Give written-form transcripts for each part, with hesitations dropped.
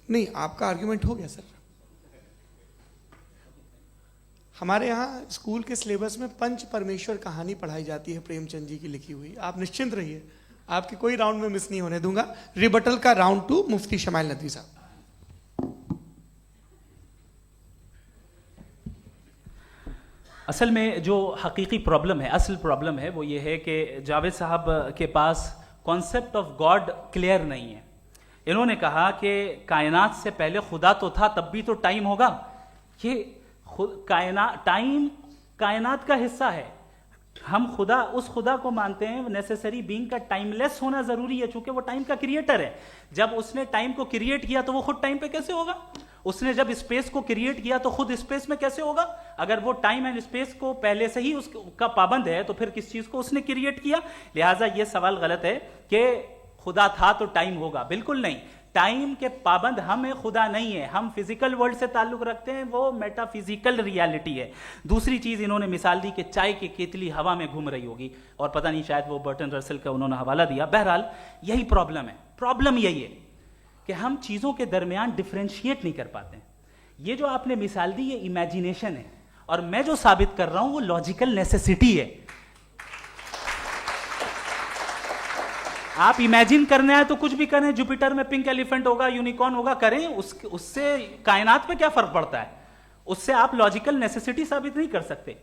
نہیں آپ کا آرگیومنٹ ہو گیا سر. ہمارے یہاں اسکول کے سلیبس میں پنچ پرمیشور کہانی پڑھائی جاتی ہے پریم چند جی کی لکھی ہوئی. آپ نشچنت رہیے, آپ کے کوئی راؤنڈ میں مس نہیں ہونے دوں گا. ریبٹل کا راؤنڈ 2 مفتی شمائل ندوی صاحب. اصل میں جو حقیقی پرابلم ہے, اصل پرابلم ہے وہ یہ ہے کہ جاوید صاحب کے پاس کانسیپٹ آف گاڈ کلیئر نہیں ہے. انہوں نے کہا کہ کائنات سے پہلے خدا تو تھا, تب بھی تو ٹائم ہوگا. یہ ٹائم کائنات کا حصہ ہے. ہم اس خدا کو مانتے ہیں, نیسیسری بینگ کا ٹائم لیس ہونا ضروری ہے چونکہ وہ ٹائم کا کریٹر ہے. جب اس نے ٹائم کو کریٹ کیا تو وہ خود ٹائم پہ کیسے ہوگا؟ اس نے جب اسپیس کو کریٹ کیا تو خود اسپیس میں کیسے ہوگا؟ اگر وہ ٹائم اینڈ اسپیس کو پہلے سے ہی اس کا پابند ہے تو پھر کس چیز کو اس نے کریٹ کیا؟ لہٰذا یہ سوال غلط ہے کہ خدا تھا تو ٹائم ہوگا. بالکل نہیں. ٹائم کے پابند ہم ہیں, خدا نہیں ہے. ہم فزیکل ورلڈ سے تعلق رکھتے ہیں, وہ میٹا فزیکل ریالٹی ہے. دوسری چیز انہوں نے مثال دی کہ چائے کی کیتلی ہوا میں گھوم رہی ہوگی, اور پتہ نہیں شاید وہ برٹن رسل کا انہوں نے حوالہ دیا. بہرحال یہی پرابلم ہے. پرابلم یہی ہے کہ ہم چیزوں کے درمیان ڈفرینشیٹ نہیں کر پاتے ہیں. یہ جو آپ نے مثال دی یہ امیجینیشن ہے, اور میں جو ثابت کر رہا ہوں وہ لاجیکل نیسیسٹی ہے. آپ امیجن کرنے آئے تو کچھ بھی کریں, جوپیٹر میں پنک ایلیفنٹ ہوگا, یونیکارن ہوگا, کریں. اس سے کائنات پہ کیا فرق پڑتا ہے؟ اس سے آپ لاجیکل نیسیسٹی ثابت نہیں کر سکتے.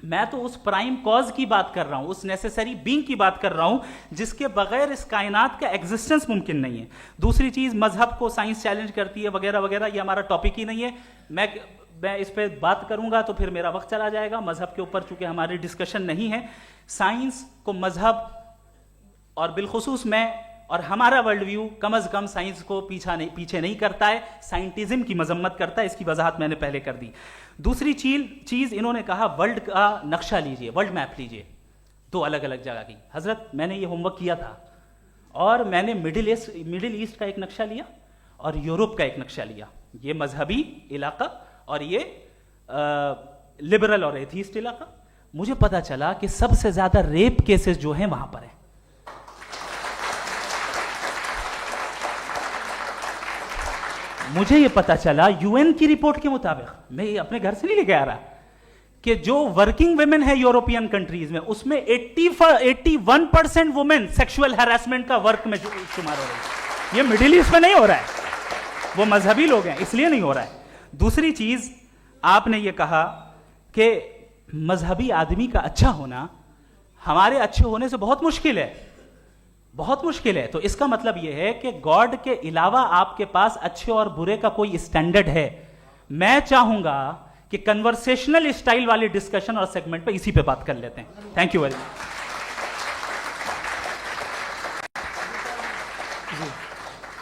میں تو اس پرائم کاز کی بات کر رہا ہوں, اس نیسیسری بینگ کی بات کر رہا ہوں جس کے بغیر اس کائنات کا ایگزسٹنس ممکن نہیں ہے. دوسری چیز, مذہب کو سائنس چیلنج کرتی ہے وغیرہ وغیرہ, یہ ہمارا ٹاپک ہی نہیں ہے. میں اس پہ بات کروں گا تو پھر میرا وقت چلا جائے گا. مذہب کے اوپر چونکہ ہماری ڈسکشن نہیں ہے. سائنس کو مذہب اور بالخصوص میں اور ہمارا ورلڈ ویو کم از کم سائنس کو پیچھے نہیں کرتا ہے, سائنٹزم کی مذمت کرتا ہے. اس کی وضاحت میں نے پہلے کر دی. دوسری چیز انہوں نے کہا ورلڈ کا نقشہ لیجئے, ورلڈ میپ لیجئے, 2 الگ الگ جگہ کی. حضرت میں نے یہ ہوم ورک کیا تھا, اور میں نے مڈل ایسٹ کا ایک نقشہ لیا اور یورپ کا ایک نقشہ لیا. یہ مذہبی علاقہ اور یہ لبرل اور ایتھیسٹ علاقہ. مجھے پتا چلا کہ سب سے زیادہ ریپ کیسز جو ہیں وہاں پر ہیں. مجھے یہ پتا چلا یو این کی رپورٹ کے مطابق, میں اپنے گھر سے نہیں لے کے آ رہا, کہ جو ورکنگ ویمن ہے یورپین کنٹریز میں, اس میں 81% وومن سیکشول ہراسمنٹ کا ورک میں شمار ہو رہی ہے. یہ مڈل ایسٹ میں نہیں ہو رہا ہے, وہ مذہبی لوگ ہیں اس لیے نہیں ہو رہا ہے. دوسری چیز, آپ نے یہ کہا کہ مذہبی آدمی کا اچھا ہونا ہمارے اچھے ہونے سے بہت مشکل ہے, بہت مشکل ہے. تو اس کا مطلب یہ ہے کہ گاڈ کے علاوہ آپ کے پاس اچھے اور برے کا کوئی اسٹینڈرڈ ہے. میں چاہوں گا کہ کنورسیشنل اسٹائل والی ڈسکشن اور سیگمنٹ پہ اسی پہ بات کر لیتے ہیں. Thank you very much.